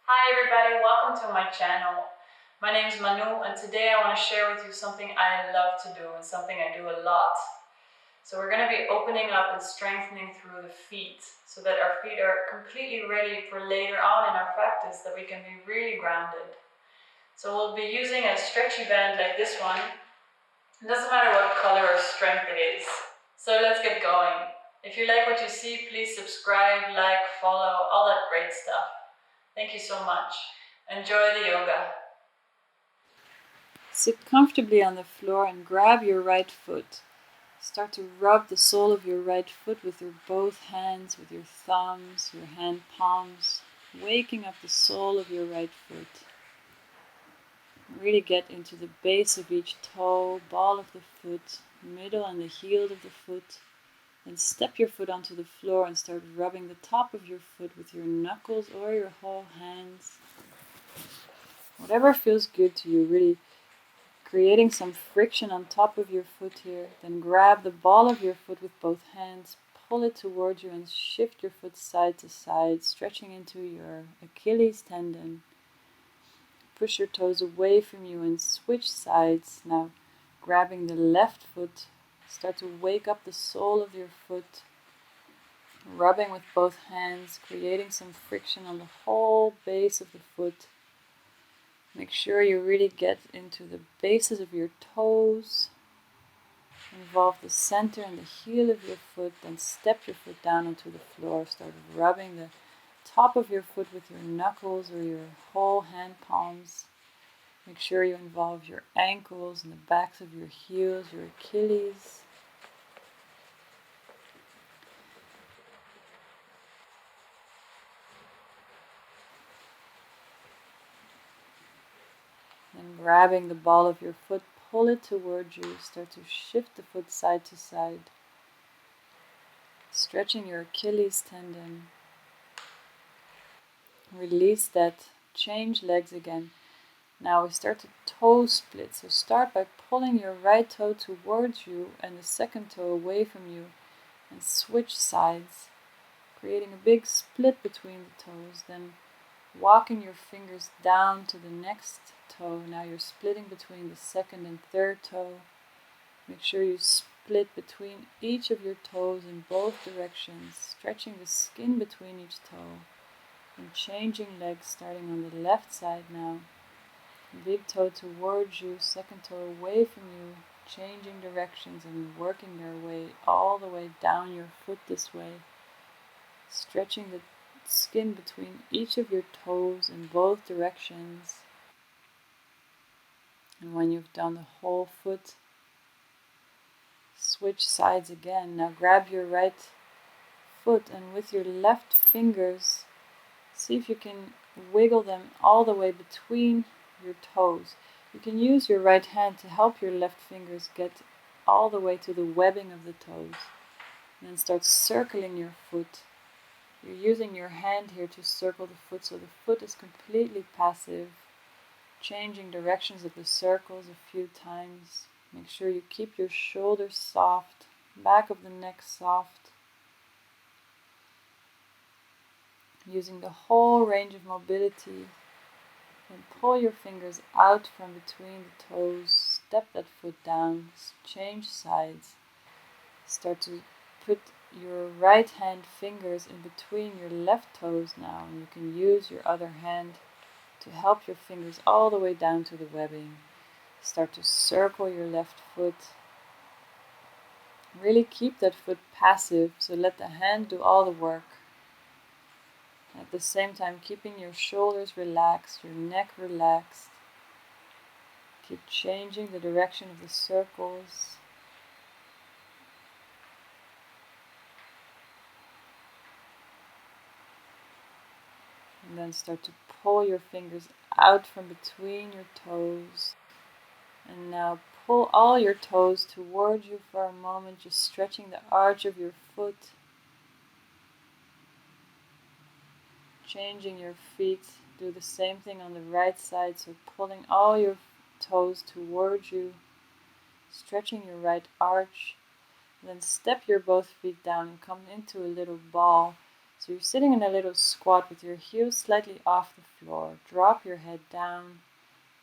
Hi everybody, welcome to my channel. My name is Manu and today I want to share with you something I love to do and something I do a lot. So we're going to be opening up and strengthening through the feet so that our feet are completely ready for later on in our practice, that we can be really grounded. So we'll be using a stretchy band like this one. It doesn't matter what color or strength it is. So let's get going. If you like what you see, please subscribe, like, follow, all that great stuff. Thank you so much. Enjoy the yoga. Sit comfortably on the floor and grab your right foot. Start to rub the sole of your right foot with your both hands, with your thumbs, your hand palms, waking up the sole of your right foot. Really get into the base of each toe, ball of the foot, middle and the heel of the foot. Then step your foot onto the floor and start rubbing the top of your foot with your knuckles or your whole hands. Whatever feels good to you, really creating some friction on top of your foot here. Then grab the ball of your foot with both hands, pull it towards you and shift your foot side to side, stretching into your Achilles tendon. Push your toes away from you and switch sides. Now grabbing the left foot, start to wake up the sole of your foot, rubbing with both hands, creating some friction on the whole base of the foot. Make sure you really get into the bases of your toes. Involve the center and the heel of your foot, then step your foot down onto the floor. Start rubbing the top of your foot with your knuckles or your whole hand palms. Make sure you involve your ankles and the backs of your heels, your Achilles. Then grabbing the ball of your foot, pull it towards you. Start to shift the foot side to side. Stretching your Achilles tendon. Release that. Change legs again. Now we start to toe split. So start by pulling your right toe towards you and the second toe away from you and switch sides, creating a big split between the toes. Then walking your fingers down to the next toe. Now you're splitting between the second and third toe. Make sure you split between each of your toes in both directions, stretching the skin between each toe and changing legs, starting on the left side now. Big toe towards you, second toe away from you, changing directions and working their way all the way down your foot this way, stretching the skin between each of your toes in both directions. And when you've done the whole foot, switch sides again. Now grab your right foot and with your left fingers, see if you can wiggle them all the way between your toes. You can use your right hand to help your left fingers get all the way to the webbing of the toes. And then start circling your foot. You're using your hand here to circle the foot so the foot is completely passive. Changing directions of the circles a few times. Make sure you keep your shoulders soft, back of the neck soft. Using the whole range of mobility. And pull your fingers out from between the toes. Step that foot down. Change sides. Start to put your right hand fingers in between your left toes now. And you can use your other hand to help your fingers all the way down to the webbing. Start to circle your left foot. Really keep that foot passive, so let the hand do all the work. At the same time, keeping your shoulders relaxed, your neck relaxed. Keep changing the direction of the circles. And then start to pull your fingers out from between your toes. And now pull all your toes towards you for a moment, just stretching the arch of your foot. Changing your feet, do the same thing on the right side, so pulling all your toes towards you, stretching your right arch, and then step your both feet down and come into a little ball. So you're sitting in a little squat with your heels slightly off the floor. Drop your head down,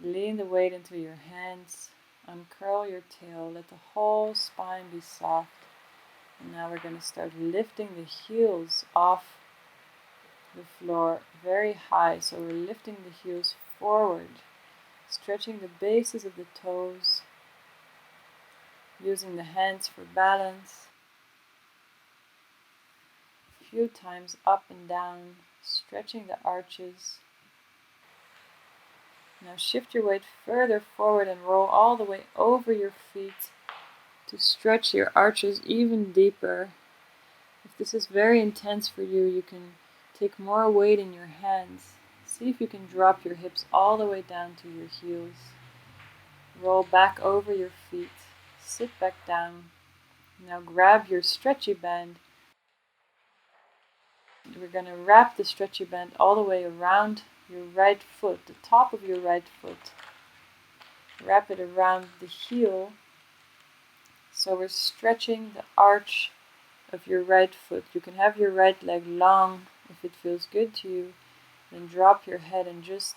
lean the weight into your hands, uncurl your tail, let the whole spine be soft. And now we're going to start lifting the heels off the floor very high. So we're lifting the heels forward, stretching the bases of the toes, using the hands for balance. A few times up and down, stretching the arches. Now shift your weight further forward and roll all the way over your feet to stretch your arches even deeper. If this is very intense for you, you can take more weight in your hands. See if you can drop your hips all the way down to your heels. Roll back over your feet. Sit back down. Now grab your stretchy band. We're going to wrap the stretchy band all the way around your right foot, the top of your right foot. Wrap it around the heel. So we're stretching the arch of your right foot. You can have your right leg long if it feels good to you. Then drop your head and just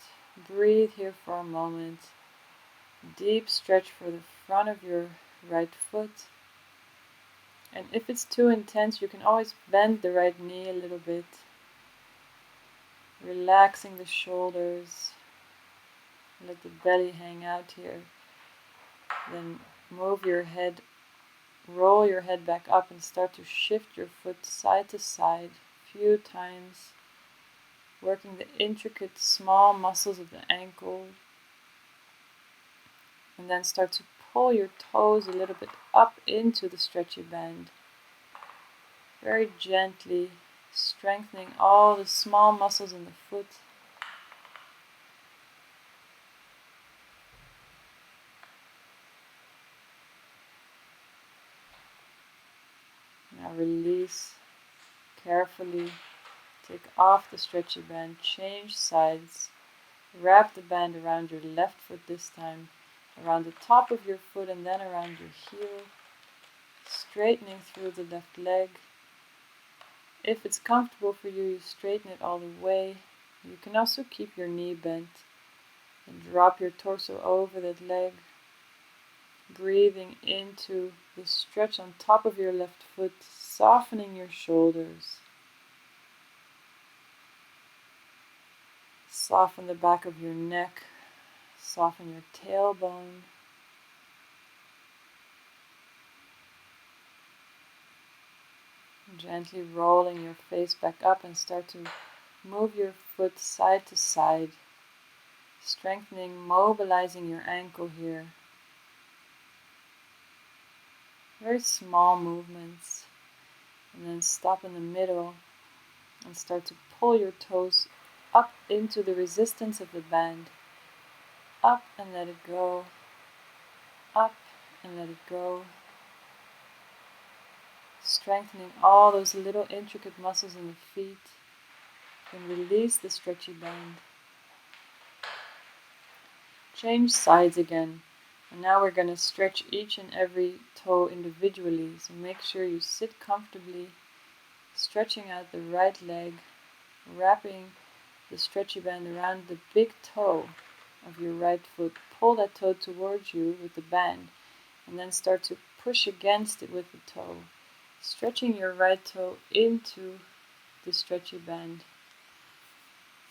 breathe here for a moment. Deep stretch for the front of your right foot. And if it's too intense, you can always bend the right knee a little bit. Relaxing the shoulders. Let the belly hang out here. Then move your head, roll your head back up and start to shift your foot side to side a few times. Working the intricate small muscles of the ankle. And then start to pull your toes a little bit up into the stretchy band. Very gently strengthening all the small muscles in the foot. Now release carefully. Take off the stretchy band. Change sides. Wrap the band around your left foot this time. Around the top of your foot and then around your heel. Straightening through the left leg. If it's comfortable for you, you straighten it all the way. You can also keep your knee bent and drop your torso over that leg. Breathing into the stretch on top of your left foot, softening your shoulders. Soften the back of your neck, soften your tailbone. Gently rolling your face back up and start to move your foot side to side, strengthening, mobilizing your ankle here. Very small movements. And then stop in the middle and start to pull your toes up into the resistance of the band. Up and let it go. Up and let it go. Strengthening all those little intricate muscles in the feet. And release the stretchy band. Change sides again. And now we're going to stretch each and every toe individually. So make sure you sit comfortably, stretching out the right leg, wrapping the stretchy band around the big toe of your right foot. Pull that toe towards you with the band and then start to push against it with the toe. Stretching your right toe into the stretchy band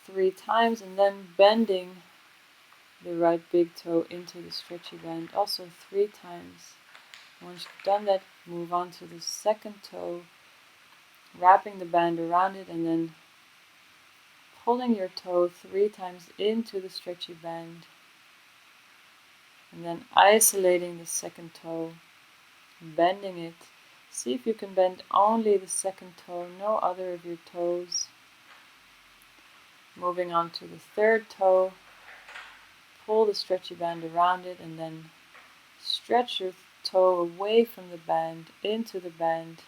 3 times and then bending the right big toe into the stretchy band also 3 times. Once you've done that, move on to the second toe, wrapping the band around it and then pulling your toe 3 times into the stretchy band. And then isolating the second toe, bending it. See if you can bend only the second toe, no other of your toes. Moving on to the third toe, pull the stretchy band around it and then stretch your toe away from the band, into the band.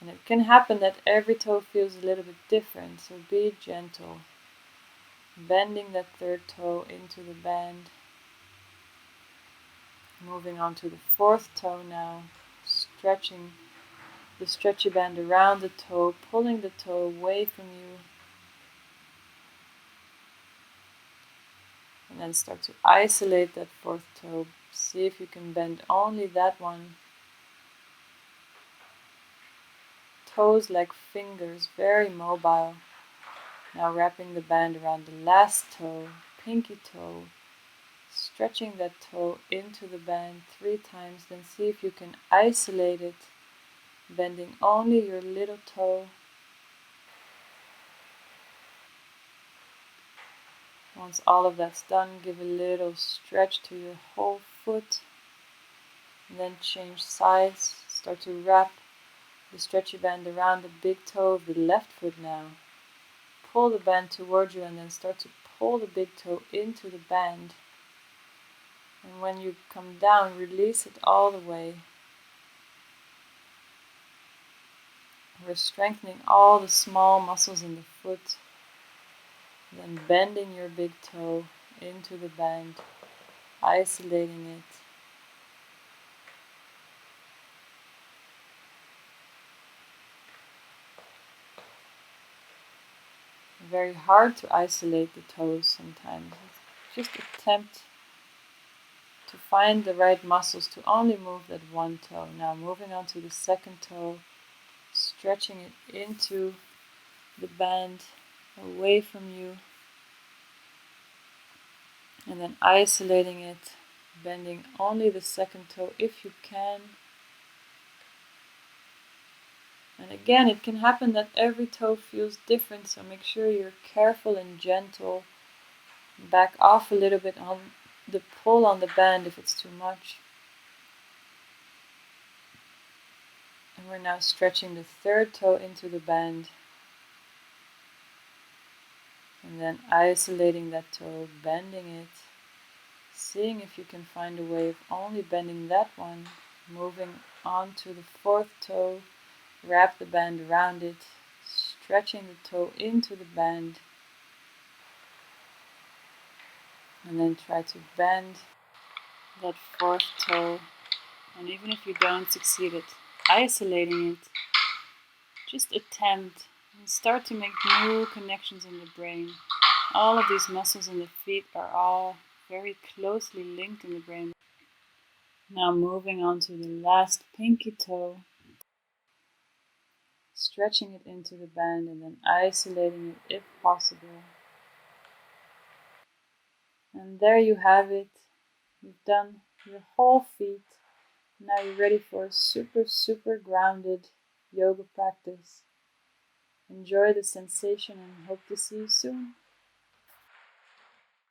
And it can happen that every toe feels a little bit different, so be gentle. Bending that third toe into the band. Moving on to the fourth toe now, stretching the stretchy band around the toe, pulling the toe away from you. And then start to isolate that fourth toe. See if you can bend only that one. Toes like fingers, very mobile. Now wrapping the band around the last toe, pinky toe, stretching that toe into the band 3 times, then see if you can isolate it, bending only your little toe. Once all of that's done, give a little stretch to your whole foot, and then change sides. Start to wrap the stretchy band around the big toe of the left foot now. Pull the band towards you and then start to pull the big toe into the band. And when you come down, release it all the way. We're strengthening all the small muscles in the foot. Then bending your big toe into the band, isolating it. Very hard to isolate the toes sometimes. Just attempt to find the right muscles to only move that one toe. Now moving on to the second toe, stretching it into the band away from you. And then isolating it, bending only the second toe if you can. And again, it can happen that every toe feels different, so make sure you're careful and gentle. Back off a little bit on the pull on the band if it's too much. And we're now stretching the third toe into the band. And then isolating that toe, bending it. Seeing if you can find a way of only bending that one. Moving on to the fourth toe. Wrap the band around it. Stretching the toe into the band. And then try to bend that fourth toe. And even if you don't succeed at isolating it, just attempt and start to make new connections in the brain. All of these muscles in the feet are all very closely linked in the brain. Now moving on to the last pinky toe, stretching it into the band and then isolating it if possible. And there you have it. You've done your whole feet. Now you're ready for a super grounded yoga practice. Enjoy the sensation and hope to see you soon.